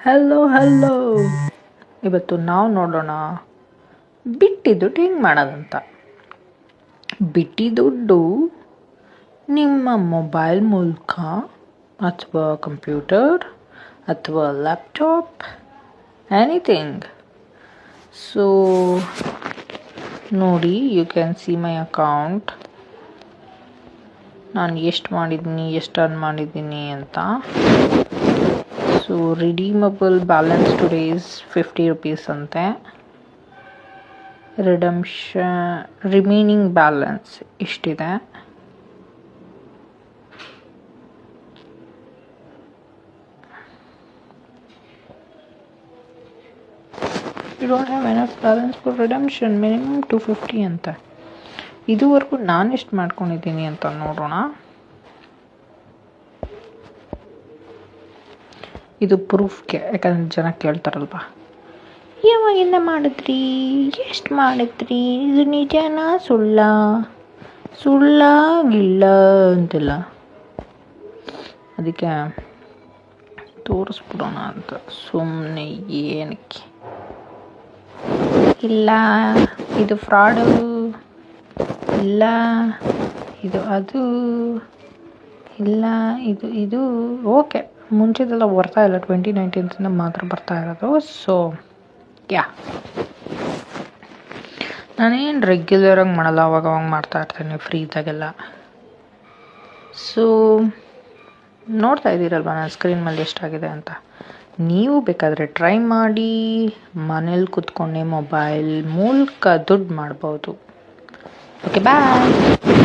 Hello ಇವತ್ತು ನಾವು ನೋಡೋಣ ಬಿಟ್ಟಿ ದುಡ್ಡು ಹೆಂಗೆ ಮಾಡೋದಂತ. ಬಿಟ್ಟಿ ದುಡ್ಡು ನಿಮ್ಮ ಮೊಬೈಲ್ ಮೂಲಕ ಅಥವಾ ಕಂಪ್ಯೂಟರ್ ಅಥವಾ ಲ್ಯಾಪ್ಟಾಪ್ ಎನಿಥಿಂಗ್. ಸೊ ನೋಡಿ, you can see my account. ನಾನು ಎಷ್ಟು ಮಾಡಿದ್ದೀನಿ, ಎಷ್ಟು ಅರ್ನ್ ಮಾಡಿದ್ದೀನಿ ಅಂತ. So redeemable balance today is 50 rupees ಅಂತೆ. ರಿಮೈನಿಂಗ್ ಬ್ಯಾಲೆನ್ಸ್ ಇಷ್ಟಿದೆ. You don't have enough balance for redemption, minimum 250 ಅಂತ. ಇದುವರೆಗೂ ನಾನು ಎಷ್ಟು ಮಾಡ್ಕೊಂಡಿದ್ದೀನಿ ಅಂತ ನೋಡೋಣ. ಇದು ಪ್ರೂಫ್ಗೆ, ಯಾಕಂದ್ರೆ ಜನ ಕೇಳ್ತಾರಲ್ವ, ಯಾವಾಗಿಂದ ಮಾಡಿದ್ರಿ, ಎಷ್ಟು ಮಾಡಿದ್ರಿ, ಇದು ನಿಜನಾ ಸುಳ್ಳಾಗಿಲ್ಲ ಅಂತಿಲ್ಲ. ಅದಕ್ಕೆ ತೋರಿಸ್ಬಿಡೋಣ ಅಂತ ಸುಮ್ಮನೆ. ಏನಕ್ಕೆ ಇಲ್ಲ, ಇದು ಫ್ರಾಡು, ಇಲ್ಲ ಇದು ಅದು, ಇಲ್ಲ ಇದು ಓಕೆ. ಮುಂಚೆದೆಲ್ಲ ಬರ್ತಾ ಇಲ್ಲ, 2019 ಮಾತ್ರ ಬರ್ತಾ ಇರೋದು. ಸೊ ನಾನೇನು ರೆಗ್ಯುಲರಾಗಿ ಮಾಡಲ್ಲ, ಅವಾಗ ಮಾಡ್ತಾ ಇರ್ತೀನಿ ಫ್ರೀ ಇದ್ದಾಗೆಲ್ಲ. ಸೊ ನೋಡ್ತಾ ಇದ್ದೀರಲ್ವ ನನ್ನ ಸ್ಕ್ರೀನ್ ಮೇಲೆ ಎಷ್ಟಾಗಿದೆ ಅಂತ. ನೀವು ಬೇಕಾದರೆ ಟ್ರೈ ಮಾಡಿ, ಮನೇಲಿ ಕೂತ್ಕೊಂಡೆ ಮೊಬೈಲ್ ಮೂಲಕ ದುಡ್ಡು ಮಾಡ್ಬೋದು. ಓಕೆ, ಬಾಯ್.